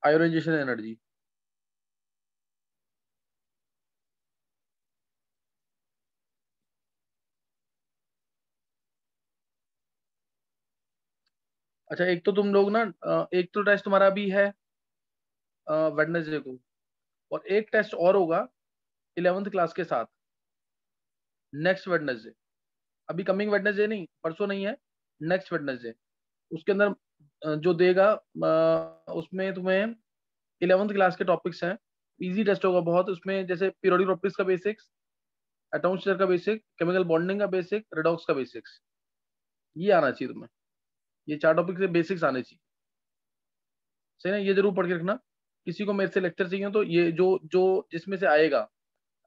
Ionisation energy. अच्छा, एक तो तुम लोग ना एक तो टेस्ट तुम्हारा भी है वेडनेसडे को, और एक टेस्ट और होगा 11th क्लास के साथ नेक्स्ट वेडनेसडे। अभी कमिंग वेडनेसडे नहीं, परसों नहीं है, नेक्स्ट वेडनेसडे। उसके अंदर जो देगा उसमें तुम्हें 11th क्लास के टॉपिक्स हैं। इजी टेस्ट होगा बहुत उसमें, जैसे पीरियोडिक टॉपिक्स का बेसिक्स, एटॉमिक स्ट्रक्चर का बेसिक, केमिकल बॉन्डिंग का बेसिक, रेडॉक्स का बेसिक्स, ये आना चाहिए तुम्हें। ये 4 टॉपिक से बेसिक्स आने चाहिए, सही ना? ये जरूर पढ़ के रखना। किसी को मेरे से लेक्चर चाहिए हो तो ये जो जो जिसमें से आएगा,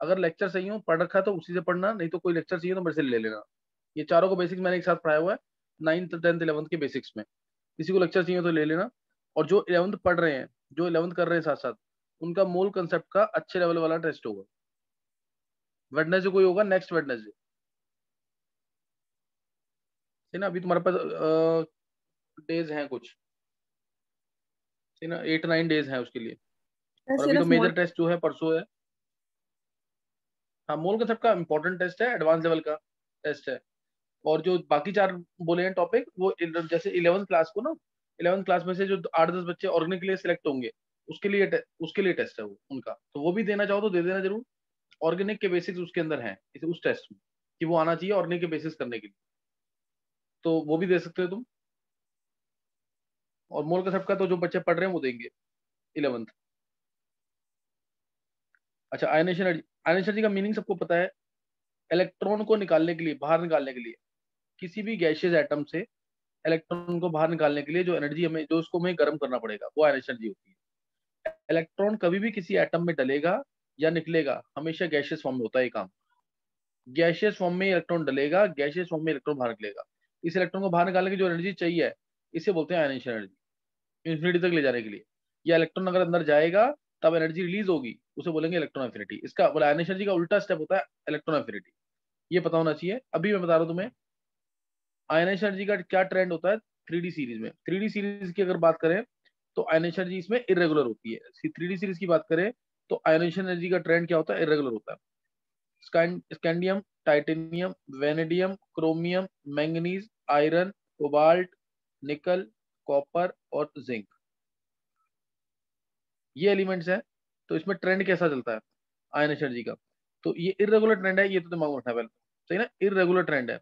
अगर लेक्चर चाहिए हो पढ़ रखा है तो उसी से पढ़ना, नहीं तो कोई लेक्चर चाहिए तो मेरे से ले लेना। ये चारों को बेसिक्स मैंने एक साथ पढ़ाया हुआ है, 9th 10th 11th के बेसिक्स में। किसी को लेक्चर चाहिए तो ले लेना। और जो 11th पढ़ रहे हैं, जो 11th कर रहे हैं साथ साथ, उनका मूल कंसेप्ट का अच्छे लेवल वाला टेस्ट होगा। वेडनेसडे कोई होगा, नेक्स्ट वेडनेसडे, है ना? अभी तुम्हारे पास डेज हैं कुछ, है ना? 8 9 डेज हैं उसके लिए। और अभी तो सिर्फ मेजर मोल। टेस्ट जो है परसों है। हाँ, मोल कंसेप्ट का इंपॉर्टेंट टेस्ट है, एडवांस लेवल का टेस्ट है। और जो बाकी 4 बोले हैं टॉपिक, वो जैसे 11th क्लास को ना, 11th क्लास में से जो 8 10 बच्चे ऑर्गेनिक के लिए सिलेक्ट होंगे, उसके लिए टेस्ट है वो उनका, तो वो भी देना चाहो तो दे देना जरूर। ऑर्गेनिक के बेसिक्स उसके अंदर हैं उस टेस्ट में, कि वो आना चाहिए ऑर्गेनिक के बेसिक्स करने के लिए, तो वो भी दे सकते हो तुम। और मोल कंसेप्ट का तो जो बच्चे पढ़ रहे हैं वो देंगे 11th। अच्छा, आयनेशन एनर्जी। आयनेशन एनर्जी का मीनिंग सबको पता है। इलेक्ट्रॉन को निकालने के लिए, बाहर निकालने के लिए, किसी भी गैशियस एटम से इलेक्ट्रॉन को बाहर निकालने के लिए जो एनर्जी हमें, जो उसको हमें गर्म करना पड़ेगा, वो आयनेशन एनर्जी होती है। इलेक्ट्रॉन कभी भी किसी एटम में डलेगा या निकलेगा, हमेशा गैशियस फॉर्म में होता है ये काम। गैशियस फॉर्म में इलेक्ट्रॉन डलेगा, गैशियस फॉर्म में इलेक्ट्रॉन बाहर निकलेगा। इस इलेक्ट्रॉन को बाहर निकालने की जो एनर्जी चाहिए, इसे बोलते हैं आयनेशन एनर्जी, इन्फिनिटी तक ले जाने के लिए। या इलेक्ट्रॉन अगर अंदर जाएगा तब एनर्जी रिलीज होगी, उसे बोलेंगे इलेक्ट्रॉन एफिनिटी। इसका बोला आयनेशन एनर्जी का उल्टा स्टेप होता है इलेक्ट्रॉन एफिनिटी। ये पता होना चाहिए। अभी मैं बता रहा हूँ तुम्हें आयनेशन एनर्जी का क्या ट्रेंड होता है। 3D सीरीज में, 3D सीरीज की अगर बात करें तो आयनेशन एनर्जी इसमें इरेगुलर होती है। 3D सीरीज की बात करें तो आयनेशन एनर्जी का ट्रेंड क्या होता है, इरेगुलर होता है। Scandium, titanium, vanadium, chromium, manganese, iron, cobalt, nickel, copper और जिंक, ये एलिमेंट्स हैं। तो इसमें ट्रेंड कैसा चलता है आयन एनर्जी का, तो ये इरेगुलर ट्रेंड है, ये तो दिमाग में रखना है पहले, सही ना? इरेगुलर ट्रेंड है।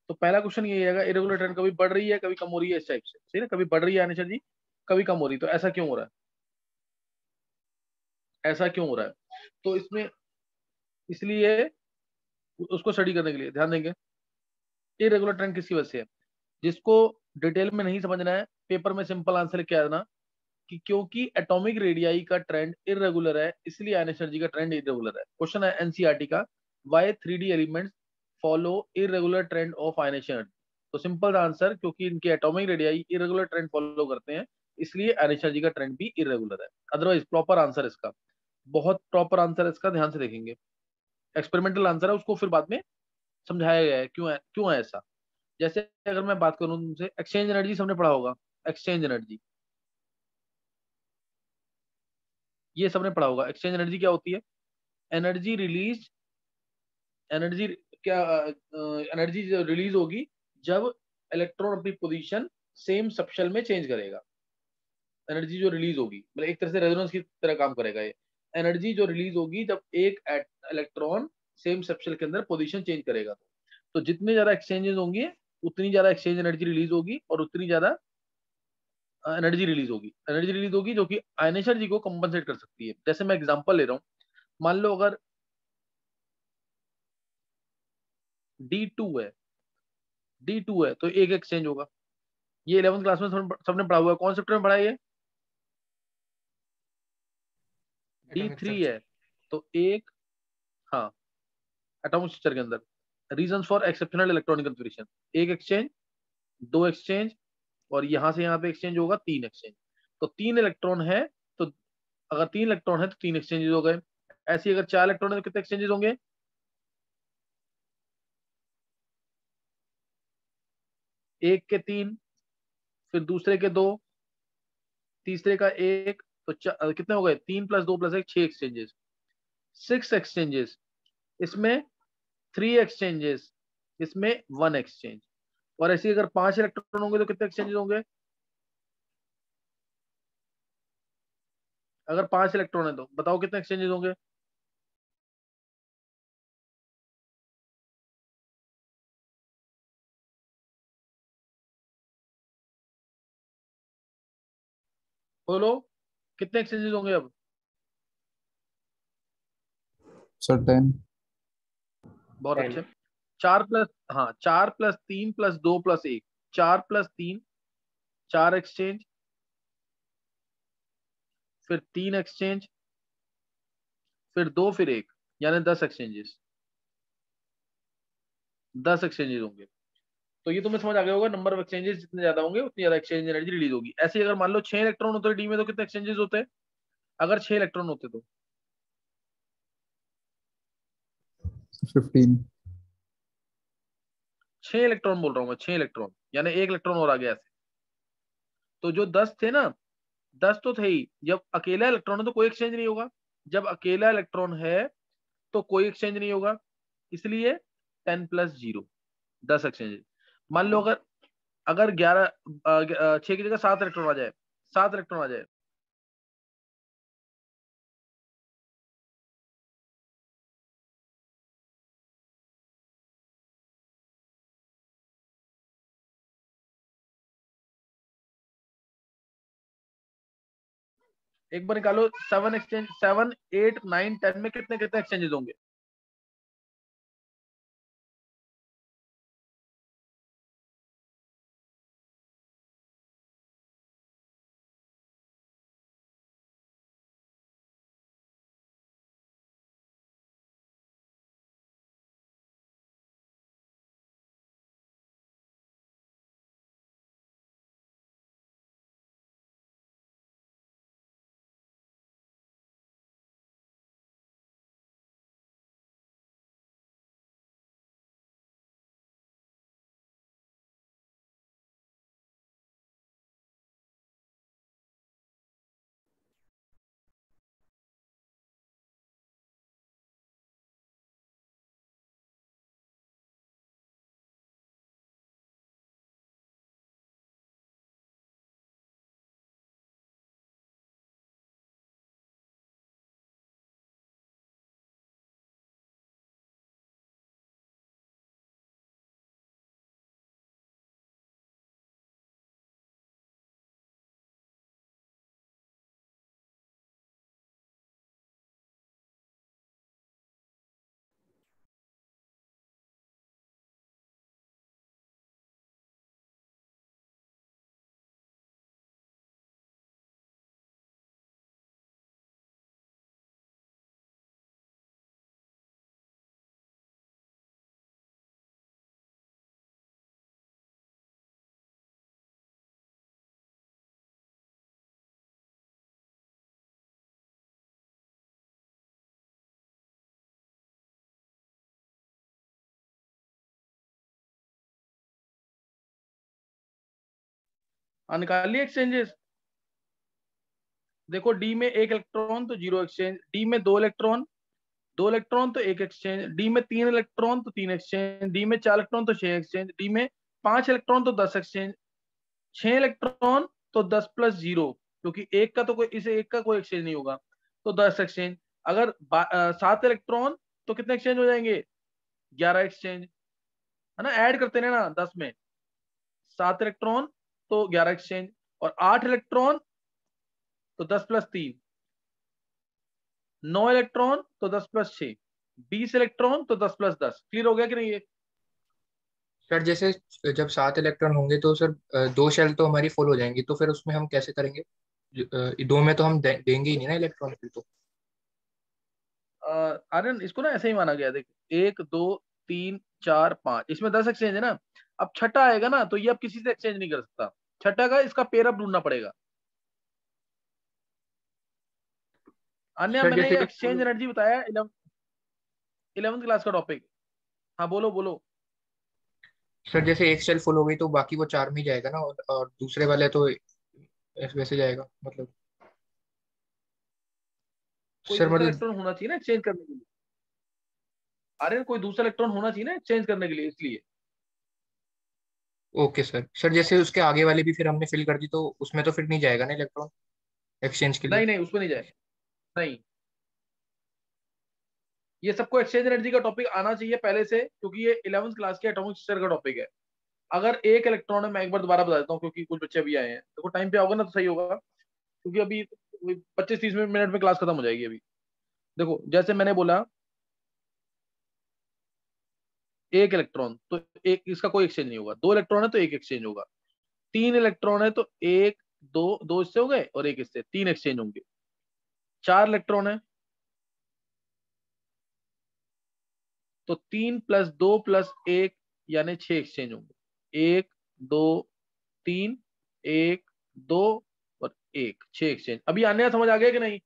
तो पहला क्वेश्चन ये आएगा, इरेगुलर ट्रेंड कभी बढ़ रही है कभी कम हो रही है, इस टाइप से, सही ना? कभी बढ़ रही है आयन एनर्जी, कभी कम हो रही है, तो ऐसा क्यों हो रहा है, ऐसा क्यों हो रहा है? तो इसमें इसलिए उसको स्टडी करने के लिए ध्यान देंगे इरेगुलर ट्रेंड किसकी वजह से है। जिसको डिटेल में नहीं समझना है, पेपर में सिंपल आंसर लिख के आ जाना कि क्योंकि एटॉमिक रेडियाई का ट्रेंड इरेगुलर है, इसलिए आयन एनर्जी का ट्रेंड इरेगुलर है। क्वेश्चन है एनसीईआरटी का, why 3D elements follow irregular trend of ion energy. तो सिंपल आंसर, क्योंकि इनके atomic radii irregular trend follow करते हैं, इसलिए आयन एनर्जी का ट्रेंड भी इरेगुलर है। अदरवाइज प्रॉपर आंसर इसका, बहुत प्रॉपर आंसर इसका, ध्यान से देखेंगे। एक्सपेरिमेंटल आंसर है, उसको फिर बाद में समझाया गया है क्यों है ऐसा। जैसे अगर मैं बात करूं तुमसे, एक्सचेंज एनर्जी सबने पढ़ा होगा, एक्सचेंज एनर्जी, ये सबने पढ़ा होगा। एक्सचेंज एनर्जी क्या होती है? एनर्जी रिलीज, एनर्जी क्या, एनर्जी जो रिलीज होगी जब इलेक्ट्रॉन अपनी पोजीशन सेम सबशेल में चेंज करेगा। एनर्जी जो रिलीज होगी, मतलब एक तरह से रेजोनेंस की तरह काम करेगा ये। एनर्जी जो रिलीज होगी जब एक इलेक्ट्रॉन सेम सबशेल के अंदर पोजीशन चेंज करेगा, तो जितने ज्यादा एक्सचेंजेस होंगे उतनी ज्यादा एक्सचेंज एनर्जी रिलीज होगी, और उतनी ज्यादा एनर्जी रिलीज होगी जो कि आयन एनर्जी को कंपनसेट कर सकती है। जैसे मैं एग्जांपल ले रहा हूँ, मान लो अगर D2 है, D2 है तो एक एक्सचेंज होगा। ये 11th क्लास में सबने पढ़ा हुआ है, कौन सेक्टर में पढ़ा है ये? Atomic D3 structure. है तो एक, हाँ, एटॉमिक स्ट्रक्चर के अंदर reason for exceptional electronic configuration, एक एक्सचेंज, दो एक्सचेंज, और यहां से यहां पे एक्सचेंज होगा 3 एक्सचेंज। तो 3 इलेक्ट्रॉन है, तो अगर 3 इलेक्ट्रॉन है तो 3 एक्सचेंजेस हो गए। ऐसे ही अगर 4 इलेक्ट्रॉन है तो कितने एक्सचेंजेस होंगे? एक के 3, फिर दूसरे के 2, तीसरे का 1, तो कितने हो गए, 3 + 2 + 1, 6 एक्सचेंजेस, 6 एक्सचेंजेस, इसमें 3 एक्सचेंजेस, इसमें 1 एक्सचेंज। और ऐसे ही अगर 5 इलेक्ट्रॉन होंगे तो कितने एक्सचेंजेस होंगे? अगर 5 इलेक्ट्रॉन है तो बताओ कितने एक्सचेंजेस होंगे? बोलो कितने एक्सचेंजेस होंगे अब? सर 10। बहुत 10। अच्छे। 4 प्लस, हाँ 4 + 3 + 2 + 1, 4 + 3, 4 एक्सचेंज, फिर 3 एक्सचेंज, फिर 2, फिर 1, यानी 10 एक्सचेंजेस, 10 एक्सचेंजेस होंगे। तो ये तुम्हें समझ आ गया होगा, नंबर ऑफ एक्सचेंजेस जितने ज्यादा होंगे उतनी ज्यादा एक्सचेंज एनर्जी रिलीज होगी। ऐसे ही अगर मान लो 6 इलेक्ट्रॉन होते हैं डी में तो कितने एक्सचेंजेस होते हैं? अगर 6 इलेक्ट्रॉन होते तो 15। 6 इलेक्ट्रॉन बोल रहा हूँ मैं, 6 इलेक्ट्रॉन, यानी 1 इलेक्ट्रॉन और आ गया ऐसे। तो जो 10 थे ना, 10 तो थे ही। जब अकेला इलेक्ट्रॉन है तो कोई एक्सचेंज नहीं होगा, जब अकेला इलेक्ट्रॉन है तो कोई एक्सचेंज नहीं होगा, इसलिए 10 + 0, 10 एक्सचेंज। मान लो अगर अगर 6 की जगह 7 इलेक्ट्रॉन आ जाए, 7 इलेक्ट्रॉन आ जाए, एक बार निकालो। 7 एक्सचेंज, 7, 8, 9, 10 में कितने कितने एक्सचेंजेस होंगे? हाँ निकाल लिए एक्सचेंजेस। देखो डी में 1 इलेक्ट्रॉन तो 0 एक्सचेंज, डी में 2 इलेक्ट्रॉन, 2 इलेक्ट्रॉन तो 1 एक्सचेंज, डी में 3 इलेक्ट्रॉन तो 3 एक्सचेंज, डी में 4 इलेक्ट्रॉन तो 6 एक्सचेंज, डी में 5 इलेक्ट्रॉन तो 10 एक्सचेंज, 6 इलेक्ट्रॉन तो 10 + 0, क्योंकि एक का तो कोई, इसे एक का कोई एक्सचेंज नहीं होगा, तो 10 एक्सचेंज। अगर 7 इलेक्ट्रॉन तो कितने एक्सचेंज हो जाएंगे? 11 एक्सचेंज, है ना, ऐड करते हैं ना 10 में। 7 इलेक्ट्रॉन तो 11 एक्सचेंज, और 8 इलेक्ट्रॉन तो 10 + 3, 9 इलेक्ट्रॉन तो 10 + 6, 20 इलेक्ट्रॉन तो 10 + 10। क्लियर हो गया कि नहीं ये? सर जैसे जब 7 इलेक्ट्रॉन होंगे तो सर 2 शेल तो हमारी फुल हो जाएंगी, तो फिर उसमें हम कैसे करेंगे? 2 में तो हम देंगे ही नहीं ना इलेक्ट्रॉन फिर तो। आर्यन इसको ना ऐसे ही माना गया, देख 1, 2, 3, 4, 5, इसमें 10 एक्सचेंज है ना। अब छठा आएगा ना तो ये अब किसी से एक्सचेंज नहीं कर सकता, छठा का इसका पेयर अप ढूंढना पड़ेगा। अन्य सर मैंने जैसे ये जो एक्सचेंज एनर्जी बताया 11th क्लास का टॉपिक। हाँ बोलो बोलो। सर जैसे एक शेल फुल हो गई तो बाकी वो 4 में ही जाएगा ना, और दूसरे वाले तो वैसे जाएगा मतलब। कोई सर दूसरा मतलब इलेक्ट्रॉन होना चाहिए ना एक्सचेंज करने के लिए। अरे कोई दूसरा इलेक्ट्रॉन होना चाहिए ना एक्सचेंज करने के लिए, इसलिए। ओके सर जैसे उसके आगे वाले भी फिर हमने फिल कर दी तो उसमें तो फिर नहीं जाएगा ना इलेक्ट्रॉन एक्सचेंज के लिए? नहीं नहीं, उसमें नहीं जाएगा। नहीं, ये सबको एक्सचेंज एनर्जी का टॉपिक आना चाहिए पहले से, क्योंकि ये 11th क्लास के एटॉमिक स्ट्रक्चर का टॉपिक है। अगर एक इलेक्ट्रॉन है, मैं एक बार दोबारा बता देता हूँ क्योंकि कुछ बच्चे भी आए हैं, देखो टाइम पे आओगे ना तो सही होगा, क्योंकि अभी 25-30 मिनट में क्लास खत्म हो जाएगी अभी। देखो जैसे मैंने बोला, एक इलेक्ट्रॉन तो एक, इसका कोई एक्सचेंज नहीं होगा। दो इलेक्ट्रॉन है तो एक एक्सचेंज होगा। तीन इलेक्ट्रॉन है तो एक, दो, दो इससे हो गए और एक इससे, तीन एक्सचेंज होंगे। चार इलेक्ट्रॉन है तो 3 + 2 + 1 यानी 6 एक्सचेंज होंगे। 1 2 3, 1 2 और 1, 6 एक्सचेंज। अभी आने समझ आ गया कि नहीं?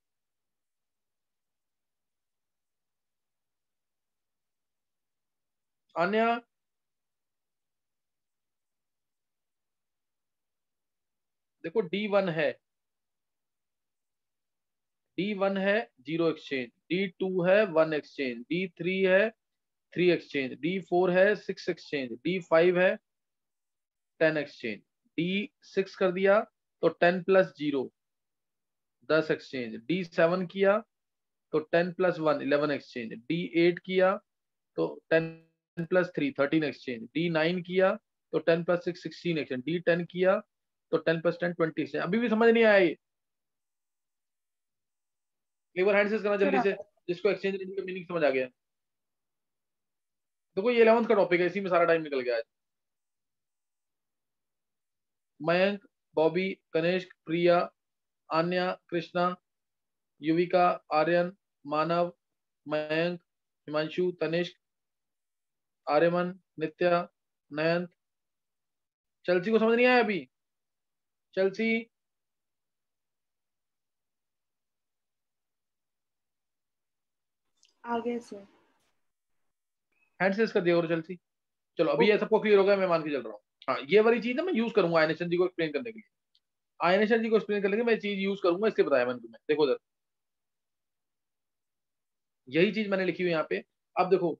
आन्या, देखो D1 है 0 एक्सचेंज, D2 है 1 एक्सचेंज, D3 है 3 एक्सचेंज, D4 है 6 एक्सचेंज, D5 है 10 एक्सचेंज। D6 कर दिया तो 10 + 0 10 एक्सचेंज। D7 किया तो 10 + 1 11 एक्सचेंज। D8 किया तो 10 + 3 13 एक्सचेंज। D9 किया तो 10 + 6 16 एक्सचेंज। D10 किया तो 10 + 10 20 एक्सचेंज। अभी भी समझ नहीं आया ये? एक बार हैंड से करना सर जल्दी से, जिसको एक्सचेंज रेट का मीनिंग समझ आ गया। देखो ये 11th का टॉपिक है, इसी में सारा टाइम निकल गया आज। मयंक, बॉबी, कनिष्क, प्रिया, आन्या, कृष्णा, युविका, आर्यन, मानव, मयंक, हिमांशु, तनिष्क, आर्यमन, नित्या, नयन। चलसी को समझ नहीं आया अभी? चलसी, आगे सर। हैंड से कर दिया करो चलसी। चलो अभी ये सबको क्लियर हो गया, मैं मान के चल रहा हूँ। हाँ, ये वाली चीज ना मैं यूज करूंगा आयनेशन जी को एक्सप्लेन करने के लिए। आयनेशन जी को एक्सप्लेन करने के लिए मैं चीज यूज करूंगा, इसलिए बताया मैंने तुम्हें। देखो उधर, यही चीज मैंने लिखी हुई है यहाँ पे। अब देखो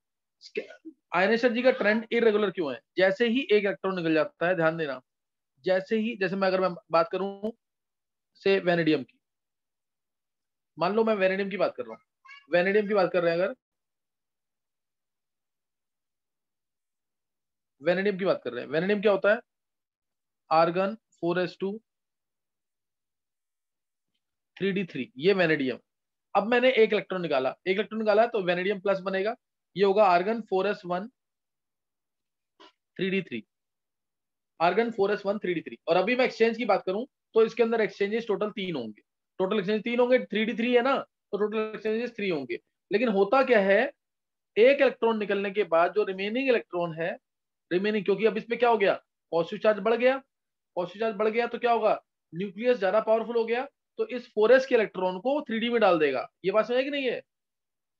आयनेशन जी का ट्रेंड इरेगुलर क्यों है? जैसे ही एक इलेक्ट्रॉन निकल जाता है, ध्यान देना, जैसे ही, जैसे मैं अगर मैं बात करूं से वेनेडियम की, मान लो मैं वेनेडियम की बात कर रहा हूँ, वेनेडियम की बात कर रहे हैं अगर, वेनेडियम की बात कर रहे हैं, वेनेडियम क्या होता है? आर्गन 4s2 3d3, ये वेनेडियम। अब मैंने एक इलेक्ट्रॉन निकाला तो वेनेडियम प्लस बनेगा, ये होगा argon 4s1 3d3, argon 4s1 3d3। और अभी मैं एक्सचेंज की बात करूं तो इसके अंदर एक्सचेंजेस टोटल 3 होंगे। टोटल एक्सचेंज 3 होंगे, 3d3 है ना, तो टोटल एक्सचेंजेस 3 होंगे। लेकिन होता क्या है, एक इलेक्ट्रॉन निकलने के बाद जो रिमेनिंग इलेक्ट्रॉन है, रिमेनिंग, क्योंकि अब इसमें क्या हो गया, पॉजिटिव चार्ज बढ़ गया, पॉजिटिव चार्ज बढ़ गया तो क्या होगा, न्यूक्लियस ज्यादा पावरफुल हो गया, तो इस 4s के इलेक्ट्रॉन को 3d में डाल देगा। ये बात समझ है कि नहीं है?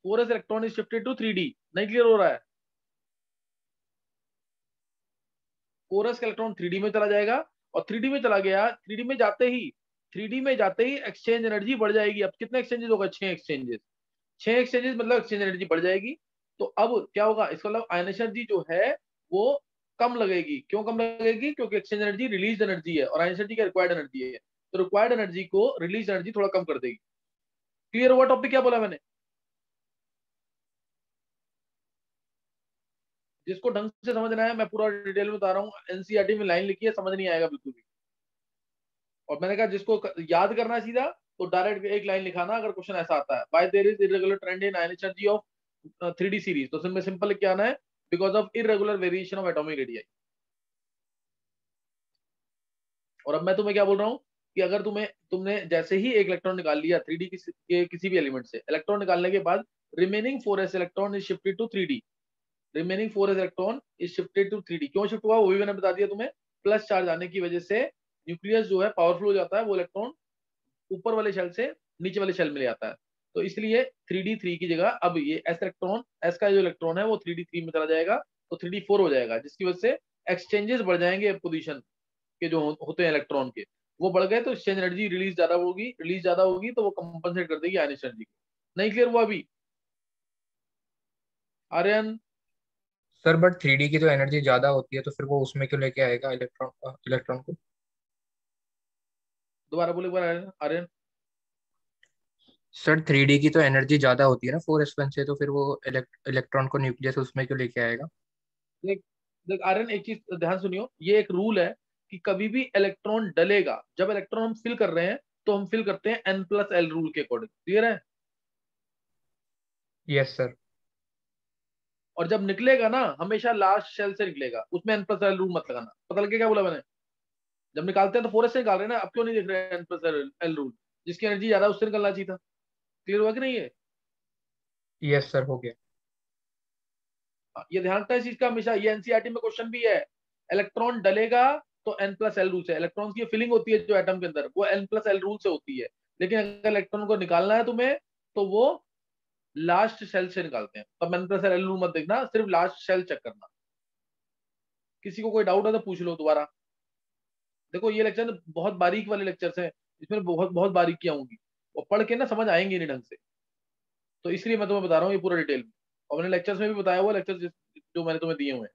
4s electron is shifted to 3d। नहीं क्लियर हो रहा है? 4s का इलेक्ट्रॉन 3d में चला जाएगा, और 3d में चला गया, 3d में जाते ही, 3d में जाते ही एक्सचेंज एनर्जी बढ़ जाएगी। अब कितने एक्सचेंजेस होगा? 6 एक्सचेंजेस। 6 एक्सचेंजेस मतलब एक्सचेंज एनर्जी बढ़ जाएगी। तो अब क्या होगा, इसका मतलब आयन एनर्जी जो है वो कम लगेगी। क्यों कम लगेगी? क्योंकि एक्सचेंज एनर्जी रिलीज एनर्जी है और आयन एनर्जी का रिक्वायर्ड एनर्जी है, तो रिक्वायर्ड एनर्जी को रिलीज एनर्जी थोड़ा कम कर देगी। क्लियर हुआ टॉपिक? क्या बोला मैंने? जिसको ढंग से समझना है मैं पूरा डिटेल में बता रहा हूँ, एनसीईआरटी में लाइन लिखी है, समझ नहीं आएगा बिल्कुल भी। और मैंने कहा जिसको याद करना है सीधा, तो डायरेक्ट एक लाइन लिखाना अगर क्वेश्चन ऐसा आता है, why there is irregular trend in ion energy of 3D series, तो सिंपल सिंपल क्या आना है, because of irregular variation of atomic radii. और अब मैं तुम्हें क्या बोल रहा हूँ कि अगर तुमने जैसे ही एक इलेक्ट्रॉन निकाल लिया 3D के किसी भी एलिमेंट से, इलेक्ट्रॉन निकालने के बाद remaining 4s electron is shifted to 3D, remaining 4s electron is shifted to 3D। क्यों शिफ्ट हुआ वो भी मैंने बता दिया तुम्हें। प्लस चार्ज आने की वजह से न्यूक्लियस जो है पावरफुल हो जाता है, वो इलेक्ट्रॉन ऊपर वाले शेल से नीचे वाले शेल में ले आता है। तो इसलिए 3D3 की जगह अब ये एस इलेक्ट्रॉन, एस का जो इलेक्ट्रॉन है वो 3D3 में चला जाएगा, तो 3D4 हो जाएगा, जिसकी वजह से एक्सचेंजेस बढ़ जाएंगे पोजीशन के जो होते हैं इलेक्ट्रॉन के, वो बढ़ गए तो एक्सचेंज एनर्जी रिलीज ज्यादा होगी, रिलीज ज्यादा होगी तो वो कंपनसेट कर देगी आयन एनर्जी को। नहीं क्लियर हुआ अभी आर्यन? सर बट 3D की तो एनर्जी ज्यादा होती है, तो फिर वो उसमें क्यों लेके आएगा इलेक्ट्रॉन को? दोबारा बोले एक बार आर्यन, आर्यन। सर 3D की तो एनर्जी ज्यादा होती है ना 4s1 से, तो फिर वो इलेक्ट्रॉन को न्यूक्लियस उसमें क्यों लेके आएगा? देख देख आर्यन, एक चीज ध्यान सुनियो, ये एक रूल है कि कभी भी इलेक्ट्रॉन डलेगा, जब इलेक्ट्रॉन हम फिल कर रहे हैं तो हम फिल करते हैं N+L रूल के अकॉर्डिंग, क्लियर है? Yes sir. और जब निकलेगा ना हमेशा लास्ट शेल से निकलेगा, उसमें N+L रूल मत लगाना। पता लगे क्या बोला मैंने? जब निकालते हैं तो 4s से निकाल रहे हैं ना, अब क्यों नहीं देख रहे हैं N+L रूल? जिसकी एनर्जी ज्यादा है उससे निकलना चाहिए था। क्लियर हुआ कि नहीं है? यस सर, हो गया। ये ध्यान रखना इस चीज का हमेशा, ये एनसीईआरटी में क्वेश्चन भी है। इलेक्ट्रॉन डलेगा तो N+L रूल से, इलेक्ट्रॉन की फिलिंग होती है जो एटम के अंदर वो N+L रूल से होती है। लेकिन अगर इलेक्ट्रॉन को निकालना है तुम्हें तो वो लास्ट शेल से निकालते हैं, तब N+L रूल मत देखना, सिर्फ लास्ट शेल चेक करना। किसी को कोई डाउट है तो पूछ लो दोबारा। देखो ये लेक्चर बहुत बारीक वाले लेक्चर्स हैं, इसमें बहुत बहुत बारीकियां होंगी और पढ़ के ना समझ आएंगी नहीं ढंग से, तो इसलिए मैं तुम्हें बता रहा हूँ ये पूरा डिटेल में। और मैंने लेक्चर्स में भी बताया हुआ, लेक्चर जो मैंने तुम्हें दिए हुए हैं।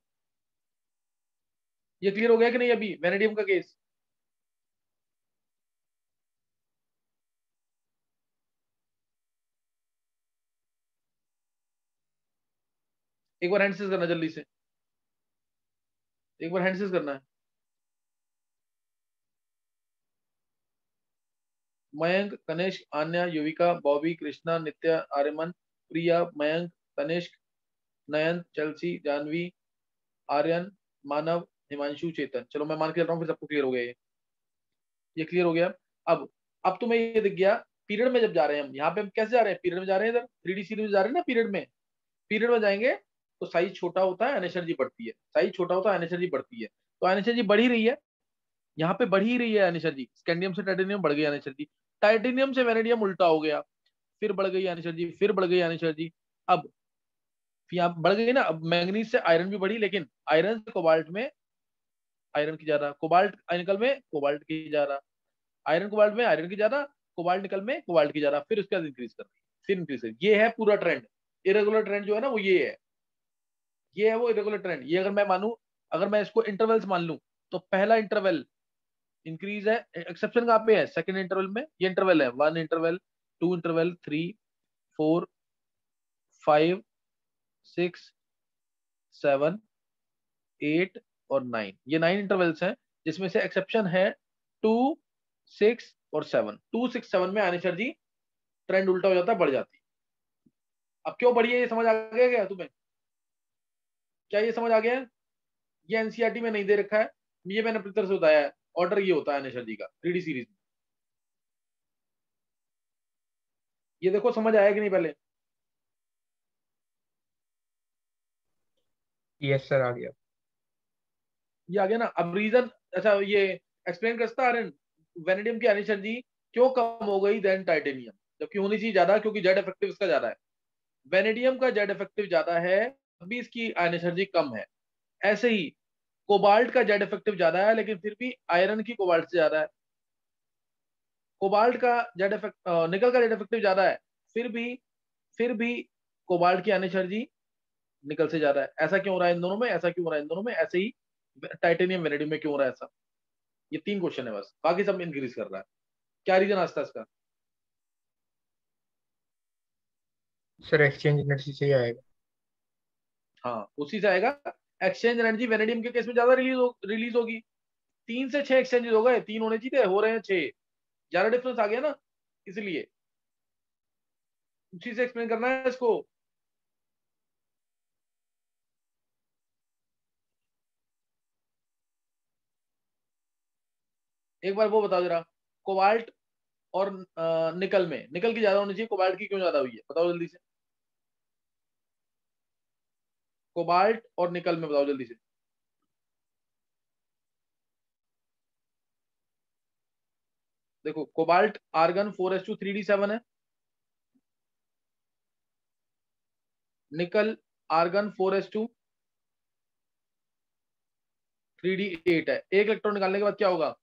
ये क्लियर हो गया कि नहीं अभी वेनेडियम का केस? एक बार हैंडसेस करना जल्दी से, एक बार हैंडसेस करना है। मयंक, कनिष्क, आन्या, युविका, बॉबी, कृष्णा, नित्या, आर्यमन, प्रिया, मयंक, तनिष्क, नयन, चेल्सी, जानवी, आर्यन, मानव, हिमांशु, चेतन। चलो मैं मान के चल रहा हूँ फिर सबको क्लियर हो गया ये क्लियर हो गया। अब अब तुम्हें ये दिख गया, पीरियड में जब जा रहे हैं हम, यहाँ पे हम कैसे जा रहे हैं? पीरियड में जा रहे हैं, इधर 3D सीरीज में जा रहे हैं ना पीरियड में। पीरियड में जाएंगे तो साइज छोटा होता है, एनर्जी बढ़ती है, साइज छोटा होता है, एनर्जी बढ़ती है। तो एनर्जी बढ़ ही रही है, यहाँ पे बढ़ ही रही है एनर्जी। स्कैंडियम से टाइटेनियम बढ़ गई एनर्जी, टाइटेनियम से वेनेडियम उल्टा हो गया, फिर बढ़ गई एनर्जी, फिर बढ़ गई एनर्जी। अब यहाँ बढ़ गई ना, अब मैंगनीज से आयरन भी बढ़ी, लेकिन आयरन से कोबाल्ट में आयरन की ज्यादा, कोबाल्ट निकल में कोबाल्ट की ज्यादा, आयरन कोबाल्ट में आयरन की ज्यादा, कोबाल्ट निकल में कोबाल्ट की ज्यादा, फिर उसके बाद इंक्रीज कर रही है, फिर इंक्रीज कर, ये है पूरा ट्रेंड। इरेगुलर ट्रेंड जो है ना वो ये है वो इरेगुलर ट्रेंड। ये अगर मैं मानूं, अगर मैं इसको इंटरवल्स मान लूं, तो पहला इंटरवल इंक्रीज है, एक्सेप्शन कहाँ पे है? सेकंड इंटरवल में। ये इंटरवल है 1 इंटरवल, 2 इंटरवल, 3, 4, 5, 6, 7, 8 और 9, ये 9 इंटरवल्स हैं, जिसमें से एक्सेप्शन है 2, 6 और 7। 2, 6, 7 में आने जी ट्रेंड उल्टा हो जाता है, बढ़ जाती है। अब क्यों बढ़ी है ये समझ आ गया क्या तुम्हें? क्या ये समझ आ गया है? ये एनसीईआरटी में नहीं दे रखा है, ये मैंने अपनी तरफ से बताया है। ऑर्डर ये होता है अनिशर जी का 3D सीरीज में। ये देखो समझ आया कि नहीं पहले? यस सर, आ गया। ये आ गया ना? अब रीजन, अच्छा ये एक्सप्लेन करता है वेनेडियम की एनर्जी क्यों कम हो गई देन टाइटेनियम, जबकि होनी चाहिए ज्यादा, क्योंकि जेड इफेक्टिव इसका ज्यादा है। वेनेडियम का जेड इफेक्टिव ज्यादा है, अभी इसकी एनर्जी कम है। ऐसे ही कोबाल्ट का जेड इफेक्टिव ज्यादा है, लेकिन फिर भी आयरन की कोबाल्ट से ज्यादा है। कोबाल्ट का जेड इफेक्ट निकल का जेड इफेक्टिव ज्यादा है, फिर भी कोबाल्ट की एनर्जी निकल से ज्यादा है। ऐसा क्यों हो रहा है इन दोनों में? ऐसा क्यों हो रहा है इन दोनों में? ऐसे ही टाइटेनियम वेनेडियम में क्यों हो रहा है ऐसा? ये 3 क्वेश्चन है बस, बाकी सब इंक्रीज कर रहा है। क्या रीजन आता है इसका? सर एक्सचेंज एनर्जी से ही आएगा। हाँ उसी से आएगा। एक्सचेंज एनर्जी वेनेडियम के केस में ज्यादा रिलीज होगी। 3 से 6 एक्सचेंजेस हो गए, 3 होने चाहिए, हो रहे हैं 6, ज्यादा डिफरेंस आ गया ना, इसलिए उसी से एक्सप्लेन करना है इसको। एक बार वो बताओ जरा, कोबाल्ट और निकल में, निकल की ज्यादा होनी चाहिए, कोबाल्ट की क्यों ज्यादा हुई है? बताओ जल्दी से। कोबाल्ट और निकल में बताओ जल्दी से। देखो कोबाल्ट आर्गन 4s2 3d7 है, निकल आर्गन 4s2 3d8 है। एक इलेक्ट्रॉन निकालने के बाद क्या होगा?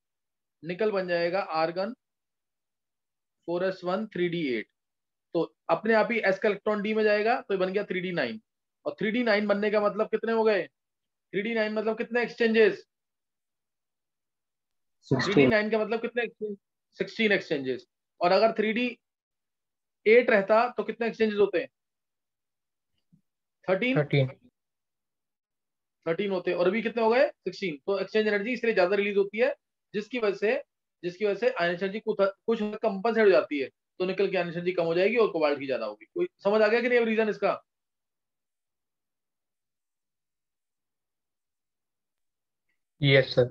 निकल बन जाएगा आर्गन 4s1 3d8। तो अपने आप ही s का इलेक्ट्रॉन d में जाएगा, तो ये बन गया 3d9। और 3d9 बनने का मतलब कितने हो गए? 3d9 मतलब कितने एक्सचेंजेस? 16. 3d9 का मतलब कितने? 16 एक्सचेंजेस। और अगर 3d8 रहता तो कितने एक्सचेंजेस होते हैं? 13। 13। 13 होते हैं, और अभी कितने हो गए? 16। तो एक्सचेंज एनर्जी इसलिए ज्यादा रिलीज होती है, जिसकी वजह से आयन एनर्जी कुछ कंपनसेट हो जाती है, तो निकल की आयन एनर्जी कम हो जाएगी और कोबाल्ट की ज्यादा होगी। कोई समझ आ गया कि नहीं रीजन इसका? Yes sir.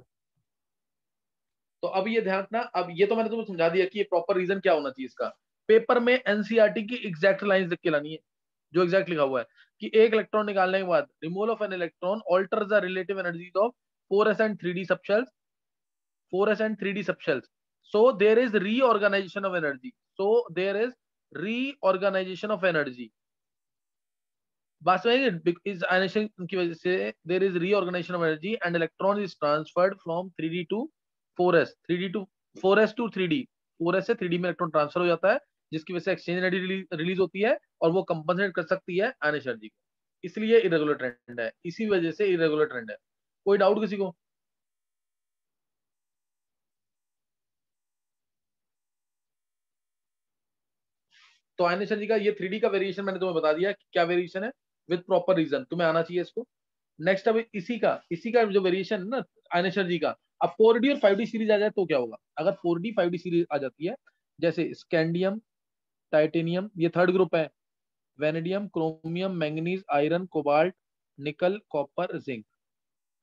तो अब ये ध्यान रखना, अब ये तो मैंने तुम्हें समझा दिया कि ये प्रॉपर रीजन क्या होना चाहिए इसका। पेपर में एनसीईआरटी की एग्जैक्ट लाइंस लिख के लानी है, जो एग्जैक्ट लिखा हुआ है कि एक इलेक्ट्रॉन निकालने के बाद removal of an electron alters the relative energies of 4s and 3d subshells, 4s and 3d subshells. So there is reorganization of energy. So there is reorganization of energy. बात में इस आयनाइजेशन की वजह से there is reorganization of energy and electron is transferred from 3d to 4s, 3d to 4s to 3d, 4s से 3d में electron transfer हो जाता है, जिसकी वजह से एक्सचेंज एनर्जी रिलीज होती है और वो कंपनसेट कर सकती है आयनाइजेशन एनर्जी को। इसलिए इरेगुलर ट्रेंड है, इसी वजह से इरेगुलर ट्रेंड है। कोई डाउट किसी को? तो आयनाइजेशन एनर्जी का ये 3d का वेरिएशन मैंने तुम्हें बता दिया कि क्या वेरिएशन है, विद प्रॉपर रीजन तुम्हें आना चाहिए इसको। नेक्स्ट अब इसी का जो वेरिएशन है ना आयनाइजेशन एनर्जी का, अब 4d और 5d सीरीज आ जाए तो क्या होगा? अगर 4d 5d सीरीज आ जाती है, जैसे स्कैंडियम, टाइटेनियम, ये थर्ड ग्रुप है, vanadium, chromium, manganese, iron, cobalt, nickel, copper, zinc,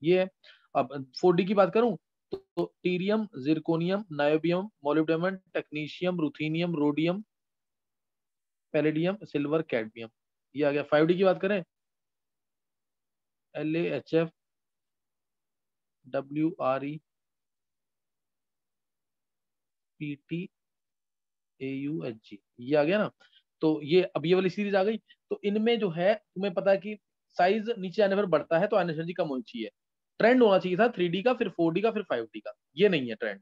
ये है। अब 4d की बात करूं तो yttrium, zirconium, niobium, molybdenum, technetium, ruthenium, rhodium, palladium, silver, cadmium, ये आ गया। 5d की बात करें, LaHF, WRe, PT, AUHG, ये आ गया ना। तो ये अब ये वाली सीरीज आ गई। तो इनमें जो है तुम्हें पता है कि साइज नीचे आने पर बढ़ता है तो एनर्जी कम होनी चाहिए। ट्रेंड होना चाहिए था 3d का, फिर 4d का, फिर 5d का, ये नहीं है trend.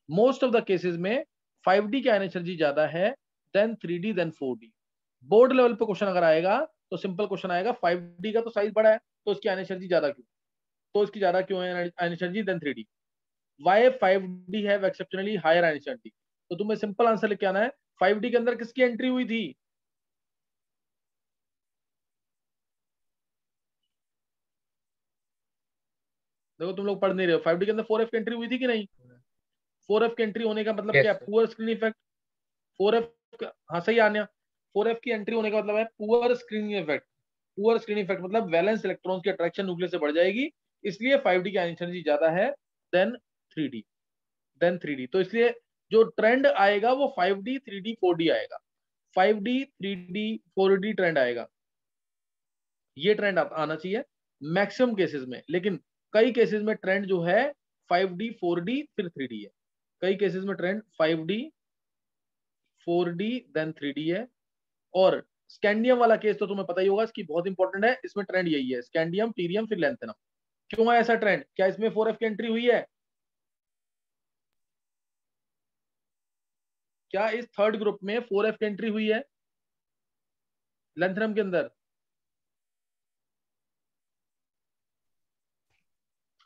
Most of the cases में 5d की एनर्जी ज्यादा है than 3d than 4d। Board level पे क्वेश्चन अगर आएगा तो सिंपल क्वेश्चन आएगा 5d का तो साइज बड़ा है तो उसकी एनर्जी ज्यादा क्यों, तो इसकी ज्यादा क्यों है energy than 3d? Why 5d have exceptionally higher energy? तो तुम्हें सिंपल आंसर लेके आना है, 5d के अंदर किसकी एंट्री हुई थी? देखो तुम लोग पढ़ नहीं रहे हो, 5d के अंदर 4f की एंट्री हुई थी कि नहीं? 4f की एंट्री होने का मतलब क्या यस है? Sir. Poor screen effect. 4f हाँ सही आने, 4f की एंट्री होने का मतलब है poor screening effect. Poor screening effect मतलब वैलेंस इलेक्ट्रॉन्स की अट्रैक्शन न्यूक्लियस से बढ़ जाएगी, इसलिए 5d की एनर्जी ज्यादा है देन 3d, तो इसलिए जो ट्रेंड आएगा वो 5d 3d 4d आएगा, 5d 3d 4d ट्रेंड आएगा। ये ट्रेंड आना चाहिए मैक्सिमम केसेस में, लेकिन कई केसेस में ट्रेंड जो है 5d 4d फिर 3d है। कई केसेस में trend 5d 4d then 3d है। और स्कैंडियम वाला केस तो तुम्हें पता ही होगा, इसकी बहुत इंपॉर्टेंट है, इसमें ट्रेंड यही है, स्कैंडियम, टीरियम, फिर लैंथेनम। क्यों है ऐसा ट्रेंड? क्या इसमें 4f की एंट्री हुई है? क्या इस थर्ड ग्रुप में 4f की एंट्री हुई है लैंथेनम के अंदर?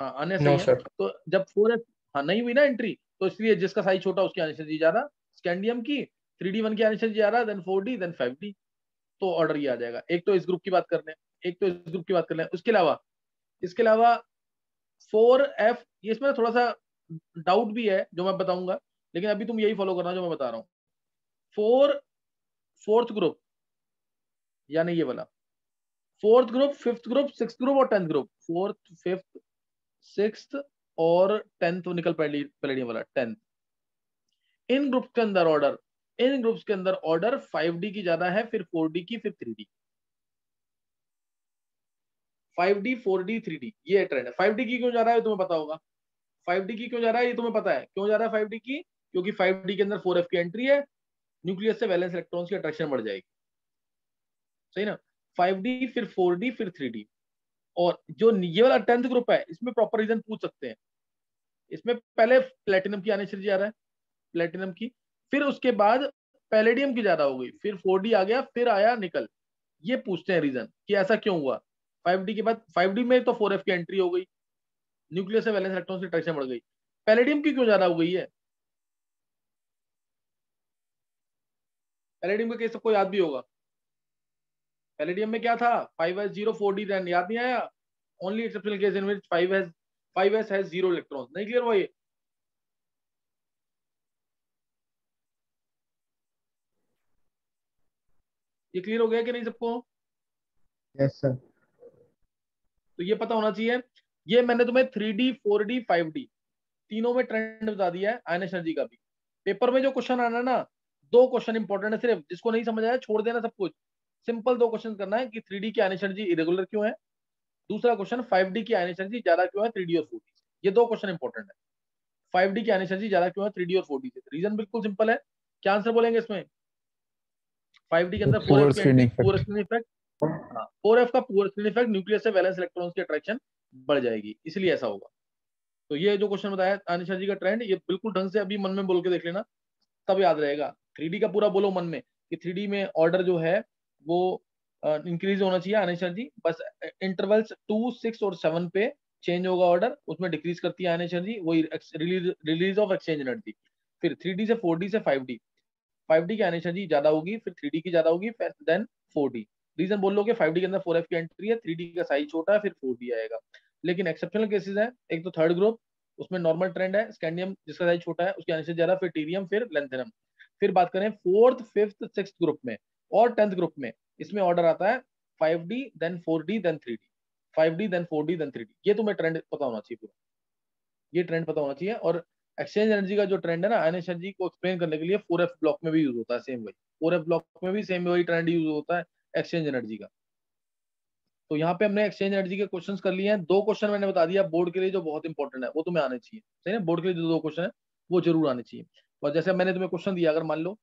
हाँ आने नो सही है। सर। तो जब 4f हाँ नहीं हुई ना एंट्री, तो इसलिए जिसका साइज छोटा उसकी आने से ज्यादा, स्कैंडियम की 3d1 की आने से ज्यादा, देन 4d देन 5d। तो ऑर्डर ये आ जाएगा। एक तो इस ग्रुप की बात कर लें, एक तो इस ग्रुप की बात कर लें, इसके अलावा 4f, ये इसमें थोड़ा सा डाउट भी है जो मैं बताऊंगा, लेकिन अभी तुम यही फॉलो करना जो मैं बता रहा हूँ। फोर्थ ग्रुप, यानी ये वाला fourth group, fifth group, six group और 10th group, fourth, fifth, sixth और 10th निकल पैलेडियम वाला 10th। इन ग्रुप के अंदर ऑर्डर, इन ग्रुप्स के अंदर ऑर्डर 5d की ज्यादा है, फिर 4d की, फिर 3d। 5d 4d 3d ये ट्रेंड है। 5d की क्यों जा रहा है तुम्हें पता होगा, 5d की क्यों जा रहा है ये तुम्हें पता है क्यों जा रहा है 5d की? क्योंकि 5d के अंदर 4f की एंट्री है, न्यूक्लियस से वैलेंस इलेक्ट्रॉन्स की अट्रैक्शन बढ़ जाएगी, सही ना? 5d फिर 4d फिर 3d। और जो ये वाला 10th ग्रुप है इसमें प्रॉपर रीजन पूछ सकते हैं। इसमें पहले प्लेटिनम की आने से जा रहा है, प्लेटिनम की, फिर उसके बाद पैलेडियम की ज्यादा हो गई, फिर 4D आ गया, फिर आया निकल। ये पूछते हैं रीजन कि ऐसा क्यों हुआ। 5D के बाद 5D में तो 4F की एंट्री हो गई, न्यूक्लियस से वैलेंस इलेक्ट्रॉन की अट्रैक्शन बढ़ गई। पैलेडियम की क्यों ज्यादा हो गई है? पैलेडियम का केस सबको याद भी होगा। पैलेडियम में क्या था? 5s0 4D, देन याद नहीं आया? Only exceptional case in which 5s has 0 electron. नहीं क्लियर हुआ ये क्लियर हो गया कि नहीं सबको? Yes sir. तो ये पता होना चाहिए। ये मैंने तुम्हें 3D 4D 5D तीनों में ट्रेंड बता दिया है आयन एनर्जी का भी। पेपर में जो क्वेश्चन आना है ना, दो क्वेश्चन इंपॉर्टेंट है सिर्फ, जिसको नहीं समझ आया छोड़ देना सब कुछ। सिंपल दो क्वेश्चन करना है कि 3D की आयन एनर्जी इरेगुलर क्यों है, दूसरा क्वेश्चन 5D की आयन एनर्जी ज्यादा क्यों है 3D और 4D से। ये दो क्वेश्चन इंपॉर्टेंट है। 5D की आयन एनर्जी ज्यादा क्यों है 3D और 4D से? रीजन बिल्कुल सिंपल है। क्या आंसर बोलेंगे इसमें? 5D के अंदर 4F पुअर की screening entry, poor effect. Screen effect. हाँ, 4F का पुअर स्क्रीन इफेक्ट, न्यूक्लियस से वैलेंस इलेक्ट्रॉन्स की अट्रैक्शन बढ़ जाएगी, इसलिए ऐसा होगा। तो ये जो क्वेश्चन बताया आनिशा जी का ट्रेंड, ये बिल्कुल ढंग से अभी मन में बोल के देख लेना, तब याद रहेगा। 3D का पूरा बोलो मन में कि 3D में ऑर्डर जो है वो इंक्रीज होना चाहिए आनिशा जी, बस इंटरवल्स 2, 6 और 7 पे चेंज होगा ऑर्डर, उसमें डिक्रीज करती है आनिशा जी, वही रिलीज ऑफ एक्सचेंज एनर्जी। फिर 3D से 4D से 5D, 5D की आनिशा जी ज्यादा होगी, फिर 3D की ज्यादा होगी, देन 4D। रीजन बोल लो कि 5D के अंदर 4F की एंट्री है, 3D का साइज छोटा है, फिर 4D आएगा। लेकिन एक्सेप्शनल केसेस है, एक तो थर्ड ग्रुप, उसमें नॉर्मल ट्रेंड है, स्कैंडियम जिसका साइज छोटा है उसकी आनिशा ज्यादा, फिर टीरियम, फिर लेंथेनम। फिर बात करें फोर्थ, फिफ्थ, सिक्स ग्रुप में और 10th ग्रुप में, इसमें ऑर्डर आता है 5D then 4D then 3D, 5D then 4D then 3D। ये तुम्हें ट्रेंड पता होना चाहिए पूरा, ये ट्रेंड पता होना चाहिए। और एक्सचेंज एनर्जी का जो ट्रेंड है ना आयन एनर्जी को एक्सप्लेन करने के लिए 4F ब्लॉक में भी यूज होता है, सेम वही 4F ब्लॉक में भी सेम वही ट्रेंड यूज होता है एक्सचेंज एनर्जी का। तो यहाँ पे हमने एक्सचेंज एनर्जी के क्वेश्चंस कर लिए हैं। दो क्वेश्चन मैंने बता दिया बोर्ड के लिए जो बहुत इंपॉर्टेंट है, वो तुम्हें आने चाहिए, सही है? बोर्ड के लिए जो दो क्वेश्चन है वो जरूर आने चाहिए। और जैसे मैंने तुम्हें क्वेश्चन दिया, अगर मान लो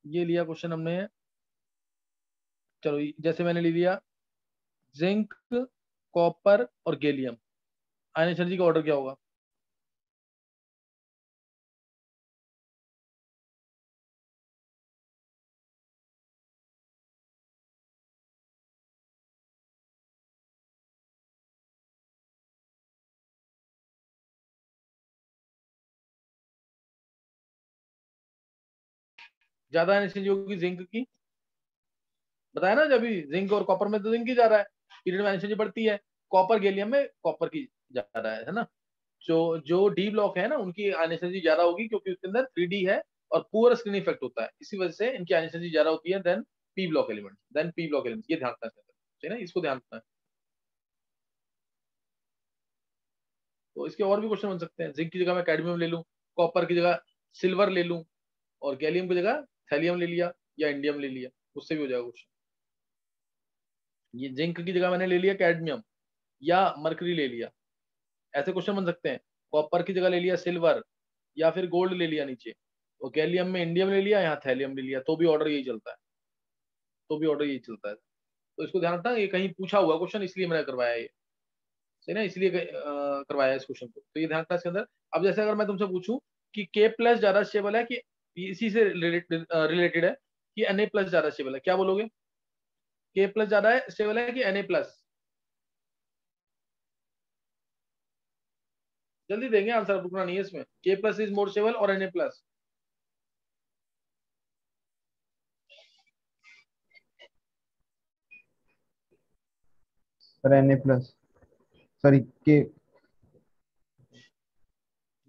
ये लिया क्वेश्चन हमने, चलो जैसे मैंने ले लिया जिंक, कॉपर और गैलियम, आयन एनर्जी का ऑर्डर क्या होगा? ज्यादा आयन एनर्जी होगी जिंक की, बताया ना, जब भी जिंक और कॉपर में तो जिंक की ज्यादा है, पीरियड में एनर्जी बढ़ती है। कॉपर गैलियम में कॉपर की ज्यादा है ना? जो जो डी ब्लॉक है ना उनकी एनर्जी ज्यादा होगी, क्योंकि उसके अंदर 3D है और पूरा स्क्रीन इफेक्ट होता है, इसी वजह से इनकी एनर्जी ज्यादा होती है than P block element, than P block element. ये ध्यान रखना है, ठीक है ना? इसको ध्यान रखना है। तो इसके और भी क्वेश्चन बन सकते हैं। जिंक की जगह मैं कैडमियम ले लूं, कॉपर की जगह सिल्वर ले लूं, और गैलियम की जगह थैलियम ले लिया या इंडियम ले लिया, उससे भी हो जाएगा क्वेश्चन। ये जिंक की जगह मैंने ले लिया कैडमियम या मरकरी ले लिया, ऐसे क्वेश्चन बन सकते हैं। कॉपर की जगह ले लिया सिल्वर या फिर गोल्ड ले लिया नीचे, तो गैलियम में इंडियम ले लिया, यहाँ थैलियम ले लिया, तो भी ऑर्डर यही चलता है, तो भी ऑर्डर यही चलता है। तो इसको ध्यान रखना, ये कहीं पूछा हुआ क्वेश्चन, इसलिए मैंने करवाया ये, सही ना? इसलिए करवाया इस क्वेश्चन को, तो ये ध्यान रखना इसके अंदर। अब जैसे अगर मैं तुमसे पूछूं कि के प्लस ज्यादा स्टेबल है कि, इसी से रिलेटेड है कि Na प्लस ज्यादा स्टेबल है, क्या बोलोगे? के प्लस ज्यादा स्टेबल है कि Na प्लस? जल्दी देंगे आंसर, रुकना नहीं है इसमें। के प्लस इज मोर स्टेबल और Na plus? Sir Na+, sorry के।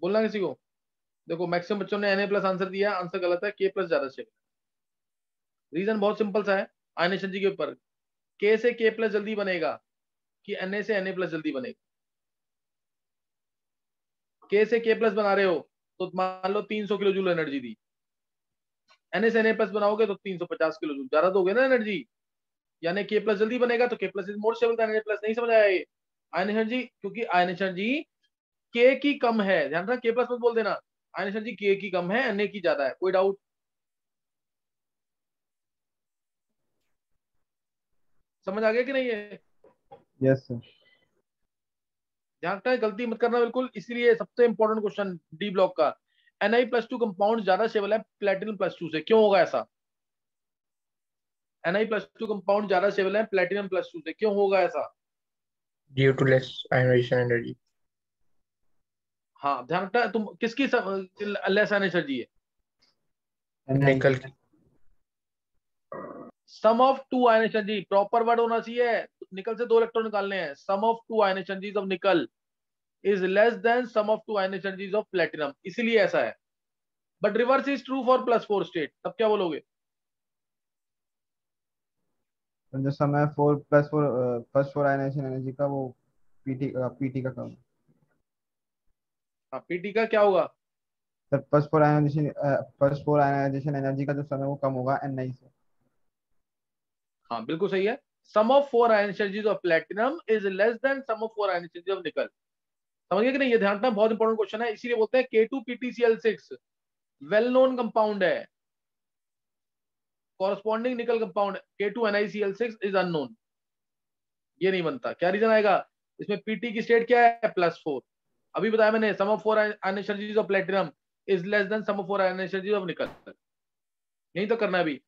बोलना किसी को। देखो मैक्सिमम बच्चों ने Na प्लस आंसर दिया, आंसर गलत है, के प्लस ज्यादा स्टेबल। रीजन बहुत सिंपल सा है, आयनेशन जी के ऊपर। के से के प्लस जल्दी बनेगा कि Na से Na प्लस जल्दी बनेगा? के से के प्लस बना रहे हो तो मान लो 300 किलो जूल एनर्जी दी, Na से Na प्लस बनाओगे तो 350 किलो जूल, ज्यादा दोगे ना एनर्जी, यानी के प्लस जल्दी बनेगा, तो के plus is more stable then Na plus. नहीं समझ आया ये? आयन एनर्जी, क्योंकि आयन एनर्जी के की कम है, ध्यान रखना, के प्लस मत बोल देना। आयन एनर्जी के की कम है, Na की ज्यादा है, कोई डाउट? समझ आ गया कि नहीं है? Yes sir. ध्यान रखना, गलती मत करना बिल्कुल, इसीलिए सबसे इंपॉर्टेंट क्वेश्चन डी ब्लॉक का, Na+2 कंपाउंड ज्यादा स्टेबल है Pla+2 से, क्यों होगा ऐसा? Na+2 कंपाउंड ज्यादा स्टेबल है Pla+2 से, क्यों होगा ऐसा? Due to less ionization energy. हाँ, ध्यान रखना, तुम किसकी लेस एनर्जी है? निकल की। Sum of two ion energy, proper word होना चाहिए। निकल से 2 इलेक्ट्रॉन निकालने हैं। Sum of two ion energies of nickel is less than sum of two ion energies of platinum, इसीलिए ऐसा है। But reverse is true for +4 state, तब क्या बोलोगे? जो समय 4+4 +4 आयनाइजेशन एनर्जी का वो पीटी का कम। हाँ, पीटी का क्या होगा? सर +4 आयनाइजेशन एनर्जी का जो समय वो कम होगा Ni से। हाँ, बिल्कुल सही है। Sum of 4 ion energies of platinum is less than sum of 4 ion energies of nickel. समझ गए कि नहीं? ये ध्यान रखना, बहुत इंपॉर्टेंट क्वेश्चन है, इसीलिए बोलते हैं K2PtCl6 वेल नोन कंपाउंड है। कॉरस्पॉन्डिंग निकल कंपाउंड K2NiCl6 इज अननोन, ये नहीं बनता। क्या रीजन आएगा इसमें? पीटी की स्टेट क्या है? +4। अभी बताया मैंने, sum of 4 ion energies of platinum is less than sum of 4 ion energies of nickel. नहीं तो करना है अभी।